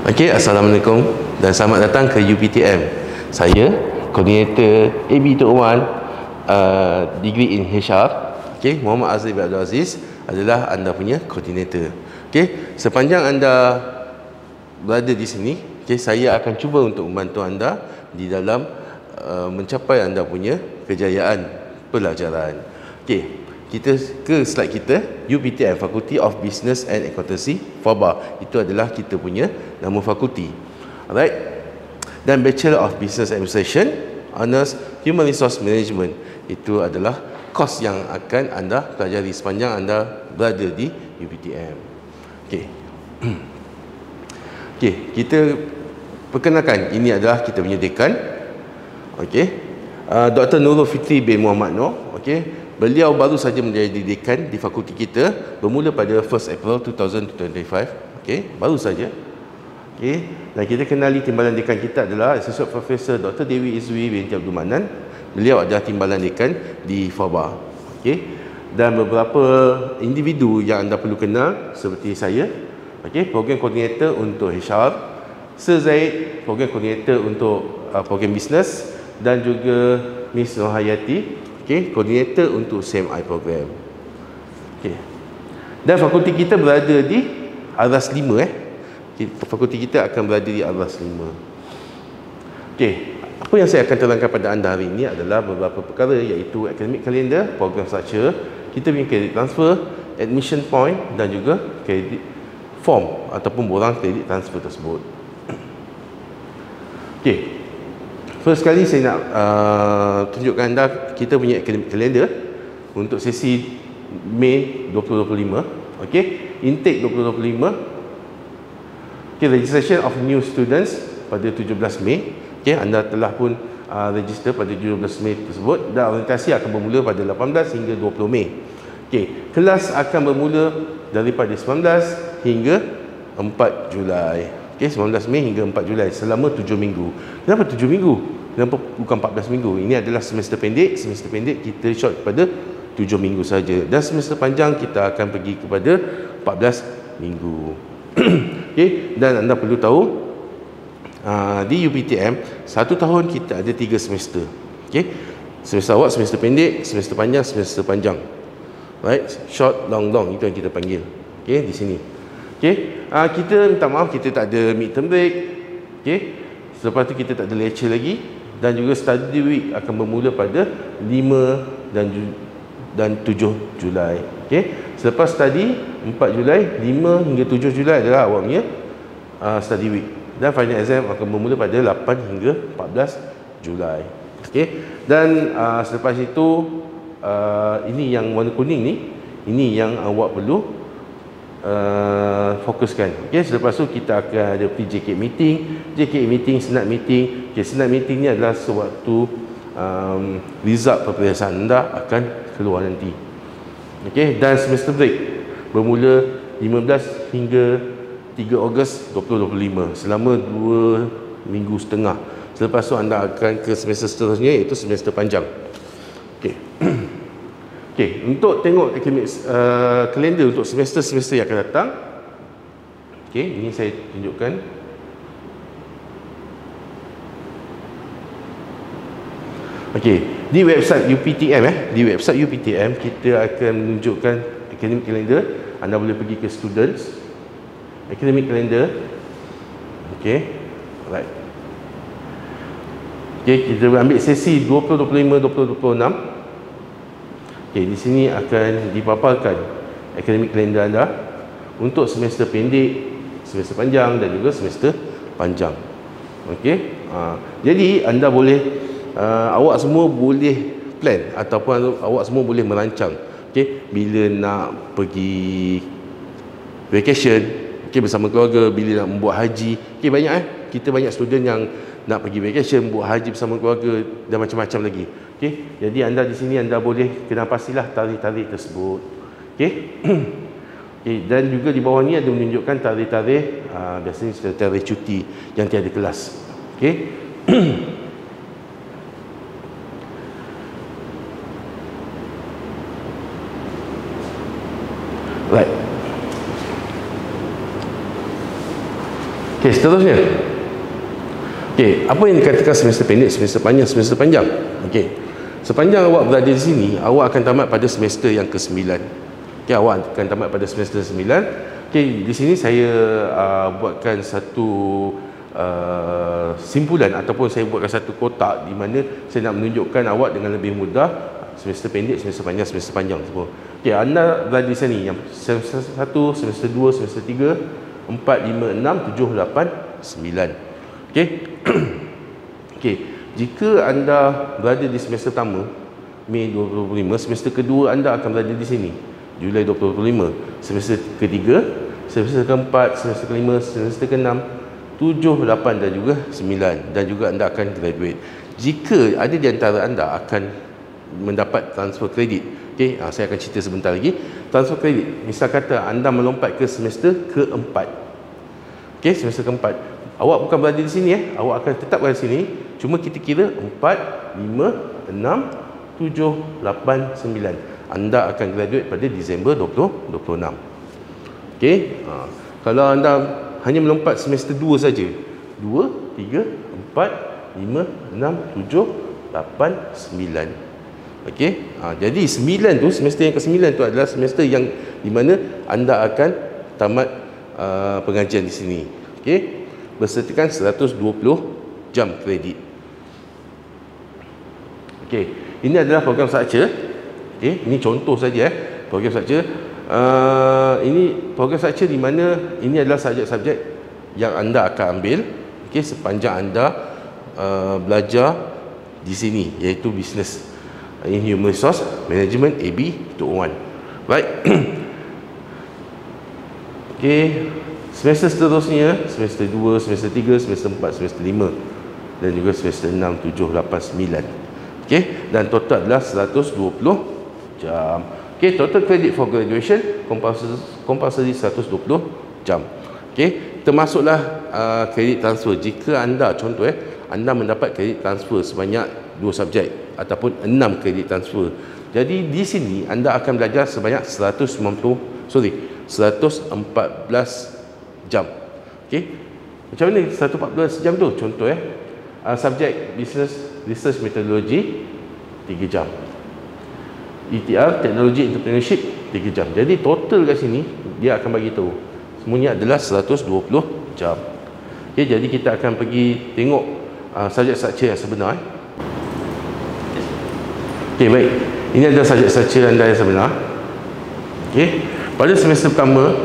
Okey, Assalamualaikum dan selamat datang ke UPTM. Saya koordinator AB21 degree in HR. Okey, Muhammad Azli bin Abdul Aziz adalah anda punya koordinator. Okey, sepanjang anda berada di sini, okey, saya akan cuba untuk membantu anda di dalam mencapai anda punya kejayaan pelajaran. Okey, kita ke slide kita. UPTM, Faculty of Business and Accountancy, FABA. Itu adalah kita punya nama fakulti. Alright. Dan Bachelor of Business Administration, Honors Human Resource Management. Itu adalah kos yang akan anda pelajari sepanjang anda berada di UPTM. Okey. Okey, kita perkenalkan, ini adalah kita punya dekan. Okey. Dr. Nurul Fitri bin Muhammad Noor. Okey. Beliau baru saja menjadi dekan di fakulti kita bermula pada 1 April 2025. Okey, baru saja. Okey, dan kita kenali timbalan dekan kita adalah Associate Professor Dr. Dewi Izwi binti Abdul Manan. Beliau adalah timbalan dekan di FABA. Okey, dan beberapa individu yang anda perlu kenal seperti saya. Okey, program koordinator untuk HR, Sir Zaid, program koordinator untuk program bisnes, dan juga Miss Nur Hayati, okey, koordinator untuk CMI program. Okey. Dan fakulti kita berada di Aras 5 Fakulti kita akan berada di Aras 5. Okey, apa yang saya akan terangkan pada anda hari ini adalah beberapa perkara, iaitu academic calendar, program structure, kita punya credit transfer, admission point, dan juga credit form ataupun borang credit transfer tersebut. Okey. First sekali saya nak tunjukkan anda kita punya academic calendar untuk sesi Mei 2025. Okey, intake 2025. Okey, registration of new students pada 17 Mei. Okey, anda telah pun register pada 17 Mei tersebut, dan orientasi akan bermula pada 18 hingga 20 Mei. Okey, kelas akan bermula daripada 19 hingga 4 Julai. Okey, 19 Mei hingga 4 Julai selama 7 minggu. Kenapa 7 minggu? Kenapa bukan 14 minggu? Ini adalah semester pendek. Semester pendek kita short kepada 7 minggu saja. Dan semester panjang kita akan pergi kepada 14 minggu. Okey, dan anda perlu tahu di UPTM 1 tahun kita ada 3 semester. Okey. Semester awal, semester pendek, semester panjang, semester panjang. Right? Short, long, itu yang kita panggil. Okey, di sini. Okey, kita minta maaf kita tak ada midterm break. Okey, selepas tu kita tak ada lecture lagi, dan juga study week akan bermula pada 5 dan 7 Julai. Okey, selepas study 4 Julai, 5 hingga 7 Julai adalah awalnya study week, dan final exam akan bermula pada 8 hingga 14 Julai. Okey, dan selepas itu ini yang warna kuning ni, ini yang awak perlu fokuskan. Okey, selepas tu kita akan ada JK meeting, senat meeting. Okey, senat meeting ni adalah sewaktu result peperiksaan anda akan keluar nanti. Okey, dan semester break bermula 15 hingga 3 Ogos 2025 selama 2 minggu setengah. Selepas tu anda akan ke semester seterusnya, iaitu semester panjang. Okey. Okey, untuk tengok academic kalender untuk semester-semester yang akan datang. Okey, ini saya tunjukkan. Okey, di website UPTM di website UPTM kita akan menunjukkan academic calendar. Anda boleh pergi ke students, academic calendar. Okey. Alright. Okey, kita ambil sesi 2025-2026. Okey, di sini akan dipaparkan academic calendar anda untuk semester pendek, semester panjang, dan juga semester panjang. Okey. Jadi anda boleh awak semua boleh plan ataupun awak semua boleh merancang. Okey, bila nak pergi vacation, okey, bersama keluarga, bila nak membuat haji. Okey, banyak kita banyak student yang nak pergi vacation, buat haji bersama keluarga, dan macam-macam lagi. Okey, jadi anda di sini anda boleh kenal pastilah tarikh-tarikh tersebut. Okey. Okey, dan juga di bawah ni ada menunjukkan tarikh-tarikh biasanya tarikh cuti yang tiada kelas. Okey. Right. Okey, seterusnya. Okey, apa yang dikatakan semester pendek, semester panjang, semester panjang? Okey. Sepanjang awak berada di sini, awak akan tamat pada semester yang ke-9. Okey, awak akan tamat pada semester 9. Okey, di sini saya buatkan satu simpulan ataupun saya buatkan satu kotak di mana saya nak menunjukkan awak dengan lebih mudah semester pendek, semester panjang, semester panjang semua. Okey, anda berada di sini yang semester 1, semester 2, semester 3, 4, 5, 6, 7, 8, 9. Okey. Okey, jika anda berada di semester pertama Mei 2025, semester kedua anda akan berada di sini Julai 2025, semester ketiga, semester keempat, semester kelima, semester keenam, 7, 8 dan juga 9, dan juga anda akan graduate. Jika ada di antara anda akan mendapat transfer kredit, okey, saya akan cerita sebentar lagi. Transfer kredit, misal kata anda melompat ke semester keempat. Okey, semester keempat. Awak bukan berada di sini awak akan tetap berada di sini. Cuma kita kira 4, 5, 6, 7, 8, 9. Anda akan graduate pada Disember 2026. Okey. Kalau anda hanya melompat semester 2 saja. 2, 3, 4, 5, 6, 7, 8, 9. Okey. Jadi 9 tu, semester yang ke-9 tu adalah semester yang di mana anda akan tamat pengajian di sini. Okey. Bersertakan 120 jam kredit. Okey, ini adalah program structure. Okey, ini contoh saja program structure. Ini program structure di mana ini adalah subjek-subjek yang anda akan ambil, okey, sepanjang anda belajar di sini, iaitu business in human resource management AB 201. Right. Okey, semester seterusnya semester 2, semester 3, semester 4, semester 5 dan juga semester 6, 7, 8, 9. Okey, dan total adalah 120 jam. Okey, total credit for graduation compulsory 120 jam. Okey, termasuklah credit transfer. Jika anda contoh anda mendapat credit transfer sebanyak 2 subjek ataupun 6 credit transfer. Jadi di sini anda akan belajar sebanyak 114 jam. Okey. Macam mana 114 jam tu? Contoh subjek business research methodology 3 jam. ETR technology entrepreneurship 3 jam. Jadi total kat sini dia akan bagi tahu semuanya adalah 120 jam. Okey, jadi kita akan pergi tengok subjek structure yang sebenar. Okey, baik. Ini adalah subjek structure anda yang sebenar. Okey. Pada semester pertama,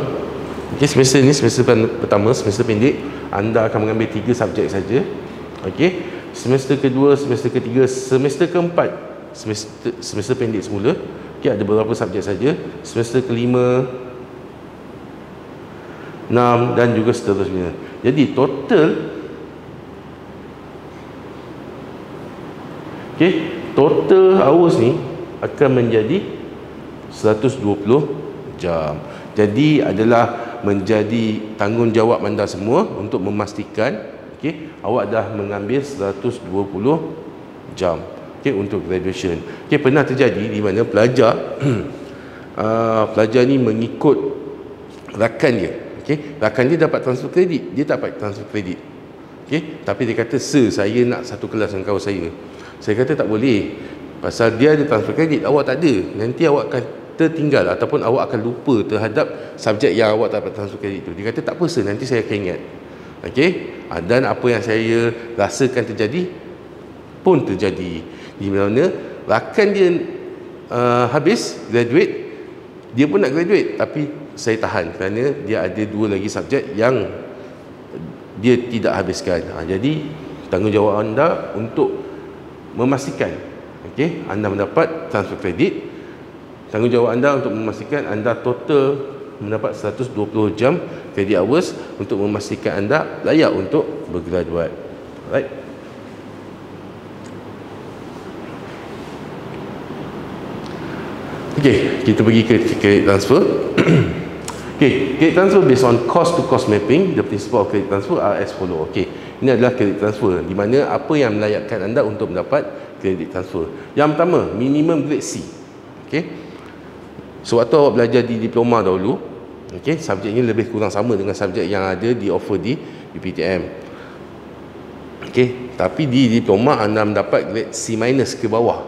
okey, semester ni semester pertama, semester pendek, anda akan mengambil 3 subjek saja. Okey. Semester kedua, semester ketiga, semester keempat, semester pendek semula. Okey, ada beberapa subjek saja. Semester kelima, 6 dan juga seterusnya. Jadi total total hours ni akan menjadi 120 jam. Jadi adalah menjadi tanggungjawab anda semua untuk memastikan awak dah mengambil 120 jam untuk graduation. Pernah terjadi di mana pelajar pelajar ni mengikut rakan dia. Rakan dia dapat transfer kredit, dia tak dapat transfer kredit. Tapi dia kata, "Sir, saya nak satu kelas dengan kawan saya." Saya kata, "Tak boleh. Pasal dia ada transfer kredit, awak tak ada. Nanti awak akan tertinggal ataupun awak akan lupa terhadap subjek yang awak tak dapat transfer kredit tu." Dia kata, "Tak apa, sir, nanti saya akan ingat." Dan apa yang saya rasakan terjadi pun terjadi. Di mana rakan dia habis graduate, dia pun nak graduate, tapi saya tahan kerana dia ada 2 lagi subjek yang dia tidak habiskan. Jadi tanggungjawab anda untuk memastikan anda mendapat transfer kredit. Tanggungjawab anda untuk memastikan anda total mendapat 120 jam credit hours untuk memastikan anda layak untuk bergraduat. Right? Okey, kita pergi ke credit transfer. Okey, credit transfer based on cost to cost mapping. The principle of credit transfer are as follow. Okey, ini adalah credit transfer di mana apa yang melayakkan anda untuk mendapat credit transfer. Yang pertama, minimum grade C. Okey. Sewaktu awak belajar di diploma dahulu, subjek ini lebih kurang sama dengan subjek yang ada di offer di UPTM. Okey, tapi di diploma anda mendapat grade C- ke bawah.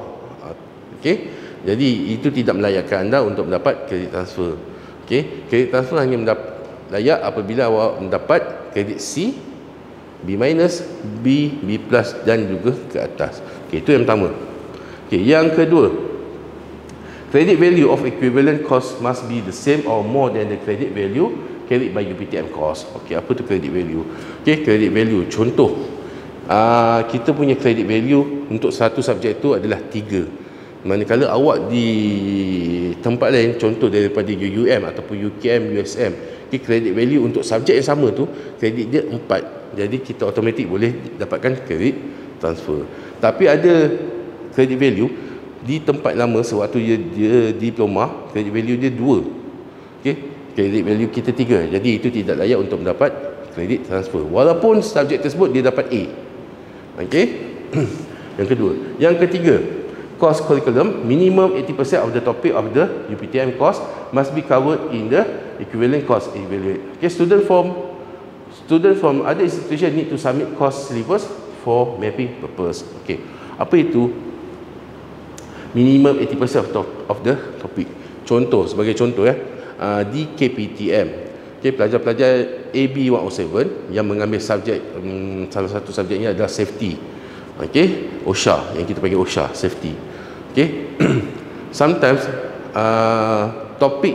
Okey, jadi itu tidak melayakkan anda untuk mendapat kredit transfer. Okey, kredit transfer hanya layak apabila awak mendapat kredit C, B-, B, B+, dan juga ke atas. Okey, itu yang pertama. Okey, yang kedua, credit value of equivalent cost must be the same or more than the credit value carried by UPTM course. Okey, apa tu credit value? Okey, credit value contoh, kita punya credit value untuk satu subjek itu adalah 3. Manakala awak di tempat lain, contoh daripada UUM ataupun UKM, USM, okay, credit value untuk subjek yang sama tu, kredit dia 4. Jadi kita automatik boleh dapatkan kredit transfer. Tapi ada credit value di tempat lama sewaktu dia diploma, credit value dia 2. Okay, credit value kita 3. Jadi itu tidak layak untuk mendapat kredit transfer walaupun subjek tersebut dia dapat A. Okey. Yang kedua. Yang ketiga, course curriculum, minimum 80% of the topic of the UPTM course must be covered in the equivalent course evaluate. Okay, student from other institution need to submit course syllabus for mapping purpose. Okay, apa itu minimum 80% of the topic? Contoh, sebagai contoh di KPTM, okay, pelajar-pelajar AB 107 yang mengambil subjek, salah satu subjeknya adalah safety. Okay, OSHA, yang kita panggil OSHA, safety. Okay, sometimes topik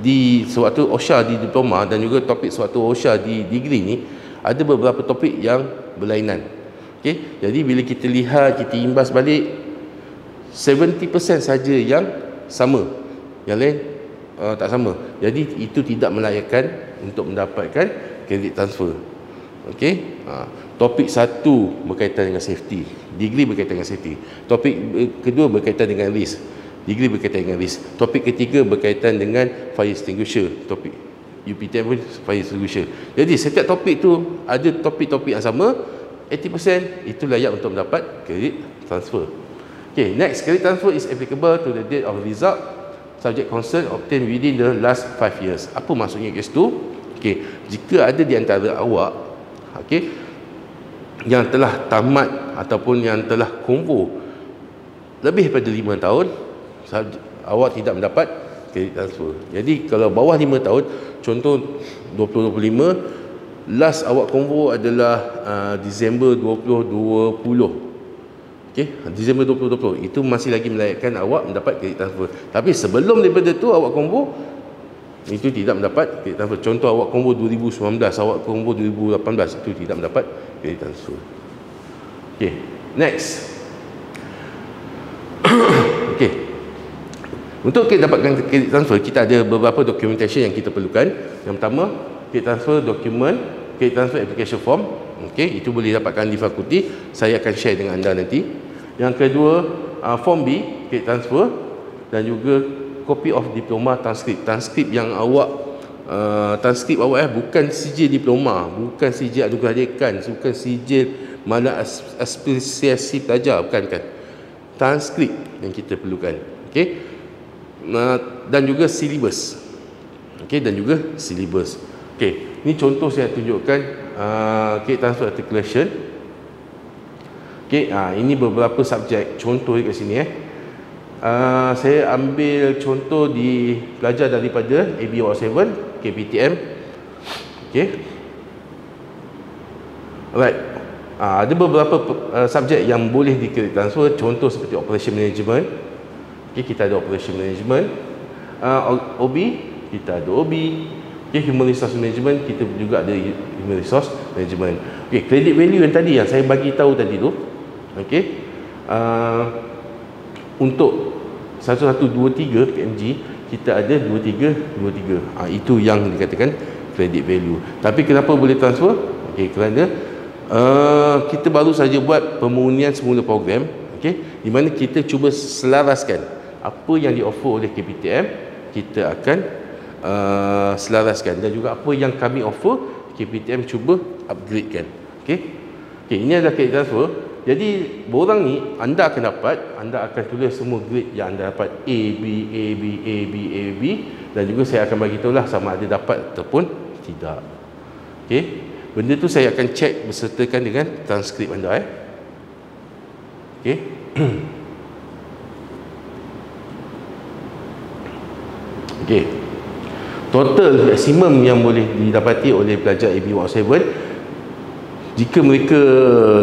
di sewaktu OSHA di diploma dan juga topik sewaktu OSHA di degree ni ada beberapa topik yang berlainan. Okay, jadi bila kita lihat, kita imbas balik, 70% saja yang sama, yang lain tak sama. Jadi itu tidak melayakkan untuk mendapatkan kredit transfer. Okey, topik satu berkaitan dengan safety, degree berkaitan dengan safety. Topik kedua berkaitan dengan risk, degree berkaitan dengan risk. Topik ketiga berkaitan dengan fire extinguisher, topik UPTM pun fire extinguisher. Jadi setiap topik tu ada topik-topik yang sama, 80% itu layak untuk mendapat kredit transfer. Okay, next, credit transfer is applicable to the date of result subject concern obtained within the last 5 years. Apa maksudnya kes tu? Okay, jika ada di antara awak, okay, yang telah tamat ataupun yang telah konvo lebih daripada 5 tahun, awak tidak mendapat kredit transfer. Jadi kalau bawah 5 tahun, contoh 2025, last awak konvo adalah Disember 2020. Okay, Disember 2020, itu masih lagi melayakkan awak mendapat kredit transfer. Tapi sebelum daripada tu awak konvo, itu tidak mendapat kredit transfer. Contoh awak konvo 2019, awak konvo 2018, itu tidak mendapat kredit transfer. Okey, next. Okey, untuk kita dapatkan kredit transfer, kita ada beberapa documentation yang kita perlukan. Yang pertama, kredit transfer dokumen, kredit transfer application form. Okey, itu boleh dapatkan di fakulti. Saya akan share dengan anda nanti. Yang kedua, form B, kredit transfer, dan juga copy of diploma transcript. Transkrip yang awak transkrip awak bukan sijil diploma, bukan sijil anugerah dekan, bukan sijil mana apresiasi pelajar, bukan. Transkrip yang kita perlukan. Okey, dan juga syllabus. Okey, dan juga syllabus. Okey, ini contoh saya tunjukkan credit transfer articulation. Okey, ini beberapa subjek contoh kat sini. Saya ambil contoh di pelajar daripada AB107 KPTM. Okey, alright. Ada beberapa subjek yang boleh di credit transfer, contoh seperti operation management. Okey, kita ada operation management. OB, kita ada OB. Okey, human resource management, kita juga ada human resource management. Okey, credit value yang tadi yang saya bagi tahu tadi tu, okey, untuk 1123 PMG kita ada 2323. Itu yang dikatakan credit value. Tapi kenapa boleh transfer? Okey, kerana kita baru saja buat pemurnian semula program, okey, di mana kita cuba selaraskan apa yang di-offer oleh KPTM, kita akan selaraskan, dan juga apa yang kami offer, KPTM cuba upgradekan. Okey. Okey, ini adalah credit transfer. Jadi borang ni anda akan tulis semua grade yang anda dapat, A, B, A, B, A, B, A, B, dan juga saya akan bagi tahulah sama ada dapat ataupun tidak. Okey. Benda tu saya akan cek bersertakan dengan transkrip anda. Okey. Okey. Total maksimum yang boleh didapati oleh pelajar AB107 jika mereka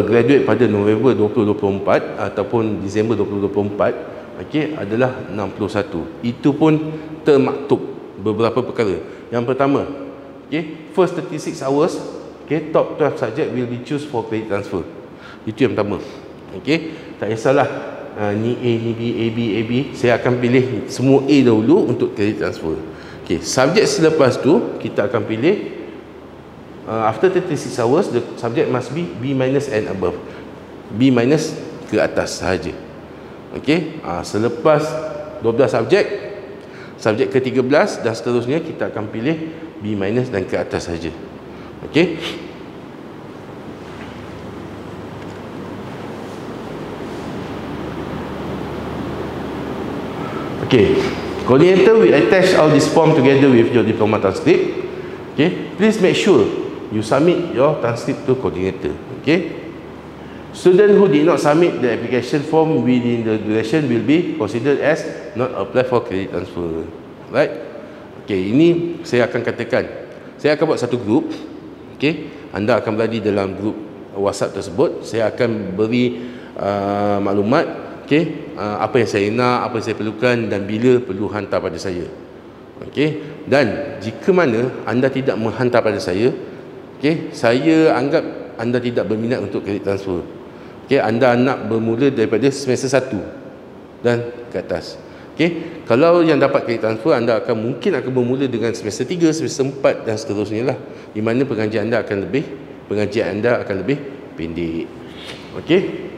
graduate pada November 2024 ataupun Disember 2024, okey, adalah 61. Itu pun termaktub beberapa perkara. Yang pertama, okey, first 36 hours, okey, top 12 subject will be choose for credit transfer. Itu yang pertama. Okey, tak kisahlah ni A, ni B, A, B, A, B, saya akan pilih semua A dahulu untuk credit transfer. Okey, subjek selepas tu kita akan pilih after 36 hours the subject must be B minus and above. B minus ke atas sahaja. Okey, selepas 12 subjek, subjek ke-13 dan seterusnya kita akan pilih B minus dan ke atas sahaja. Okey. Okey. Coordinator will attach all this form together with your diploma transcript. Okay, please make sure you submit your transcript to coordinator. Okay, student who did not submit the application form within the duration will be considered as not apply for credit transfer. Right? Okay, ini saya akan katakan, saya akan buat satu grup. Okay, anda akan berada dalam grup WhatsApp tersebut. Saya akan beri maklumat. Okey, apa yang saya nak, apa yang saya perlukan dan bila perlu hantar pada saya. Okey, dan jika mana anda tidak menghantar pada saya, okey, saya anggap anda tidak berminat untuk credit transfer. Okey, anda nak bermula daripada semester 1 dan ke atas. Okey, kalau yang dapat credit transfer, anda mungkin akan bermula dengan semester 3, semester 4 dan seterusnya lah, di mana pengajian anda akan lebih pendek. Okey.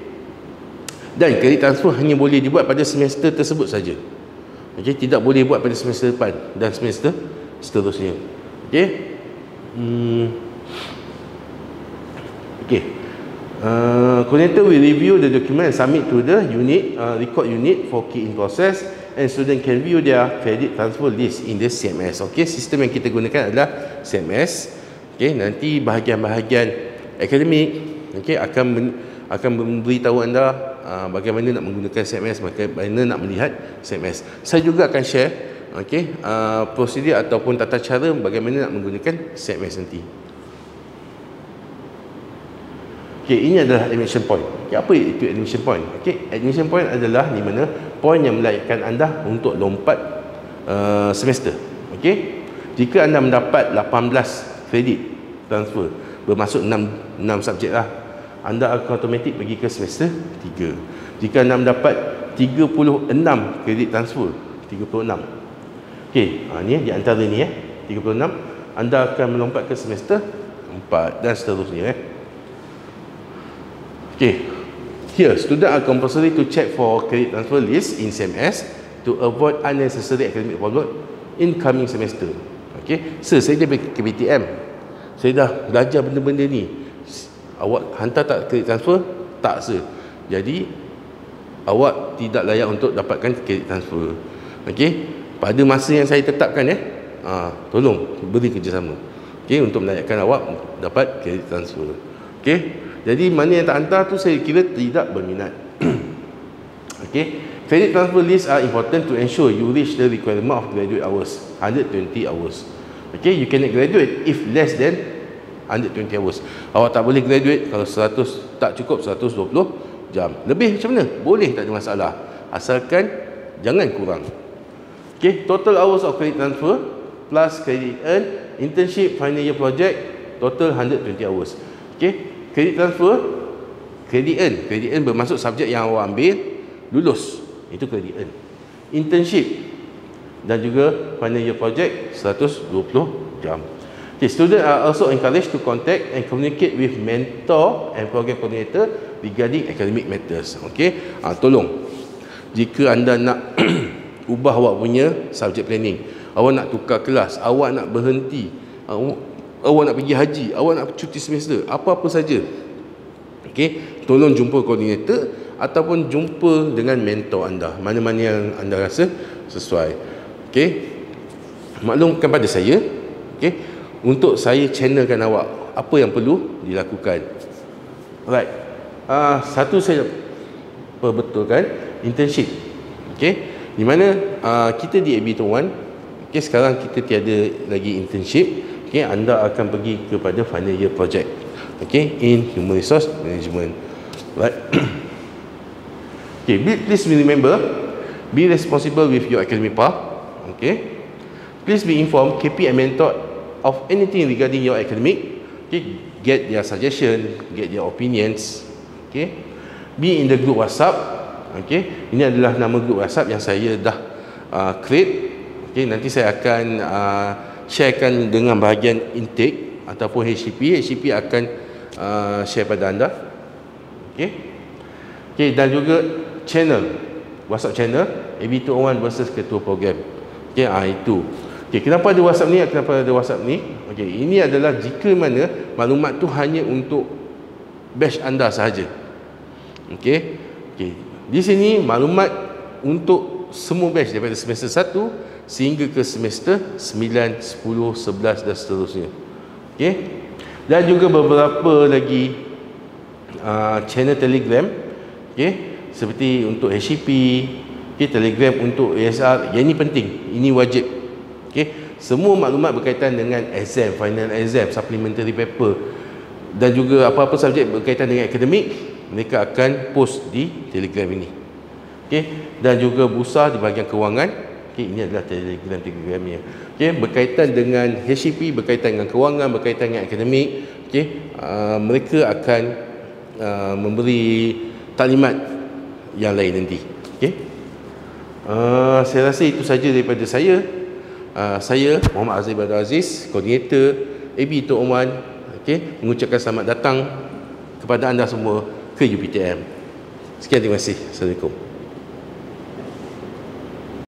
Dan kredit transfer hanya boleh dibuat pada semester tersebut saja. Okey, tidak boleh buat pada semester depan dan semester seterusnya. Okey. Okey. Coordinator will review the document and submit to the unit, record unit for key in process, and student can view their credit transfer list in the CMS. Okey, sistem yang kita gunakan adalah CMS. Okey, nanti bahagian-bahagian akademik, okey, akan memberitahu anda bagaimana nak menggunakan CMS, bagaimana nak melihat CMS. Saya juga akan share prosedur ataupun tata cara bagaimana nak menggunakan CMS nanti. Okey, ini adalah admission point. Okay, apa itu admission point? Okey, admission point adalah di mana poin yang melayakkan anda untuk lompat semester. Okey, jika anda mendapat 18 kredit transfer, bermaksud 6 subjek lah, anda akan automatik pergi ke semester 3. Jika anda mendapat 36 kredit transfer, 36. Okey, ni di antara ni 36, anda akan melompat ke semester 4 dan seterusnya. Okey. Here, student are compulsory to check for credit transfer list in CMS to avoid unnecessary academic overload in coming semester. Okey. Saya dah ke BTM. Saya dah belajar benda-benda ni. Awak hantar tak kredit transfer? Tak, sir. Jadi awak tidak layak untuk dapatkan kredit transfer. Okey, pada masa yang saya tetapkan tolong beri kerjasama, okey, untuk melayakkan awak dapat kredit transfer. Okey, jadi mana yang tak hantar tu saya kira tidak berminat. Okey, credit transfer list are important to ensure you reach the requirement of graduate hours, 120 hours. Okey, you cannot graduate if less than 120 hours. Awak tak boleh graduate kalau 100 tak cukup 120 jam. Lebih macam mana? Boleh, tak ada masalah. Asalkan jangan kurang. Okey, total hours of credit transfer plus credit earn, internship, final year project, total 120 hours. Okey, credit transfer, credit earn bermaksud subjek yang awak ambil lulus, itu credit earn. Internship dan juga final year project 120 jam. Okay, students are also encouraged to contact and communicate with mentor and program coordinator regarding academic matters. Okay, tolong jika anda nak ubah awak punya subject planning, awak nak tukar kelas, awak nak berhenti, awak nak pergi haji, awak nak cuti semester, apa-apa saja, okay, tolong jumpa koordinator ataupun jumpa dengan mentor anda, mana-mana yang anda rasa sesuai. Okay, maklumkan pada saya, okay, untuk saya channelkan awak apa yang perlu dilakukan. Alright. Satu saya perbetulkan, internship. Okey. Di mana kita di AB21, okey, sekarang kita tiada lagi internship. Okey, anda akan pergi kepada final year project. Okey, in human resource management. Right. Okay, please remember, be responsible with your academic path. Okay. Please be informed, KP and mentor of anything regarding your academic. Okay, get their suggestion, get their opinions. Okay. Be in the group WhatsApp. Okay, ini adalah nama grup WhatsApp yang saya dah create. Okay, nanti saya akan sharekan dengan bahagian intake ataupun HCP. HCP akan share pada anda. Okay. Okay, dan juga channel, WhatsApp channel AB21 versus ketua program. Okay, itu. Okay, kenapa ada WhatsApp ni? Kenapa ada WhatsApp ni? Okay, ini adalah jika mana maklumat tu hanya untuk batch anda sahaja. Okay. Okay. Di sini maklumat untuk semua batch daripada semester 1 sehingga ke semester 9, 10, 11 dan seterusnya. Okey. Dan juga beberapa lagi channel Telegram, okey, seperti untuk HCP, okey, Telegram untuk ASR. Yang ini penting, ini wajib. Okey. Semua maklumat berkaitan dengan exam, final exam, supplementary paper dan juga apa-apa subjek berkaitan dengan akademik, mereka akan post di Telegram ini. Okey, dan juga bursa di bahagian kewangan. Okey, ini adalah Telegram-Telegramnya. Okey, berkaitan dengan HCP, berkaitan dengan kewangan, berkaitan dengan akademik. Okey, mereka akan memberi taklimat yang lain nanti. Okey. Saya rasa itu saja daripada saya. Saya Muhammad Azri Badar Aziz, koordinator AB21. Okey, mengucapkan selamat datang kepada anda semua ke UPTM. Sekian, terima kasih. Assalamualaikum.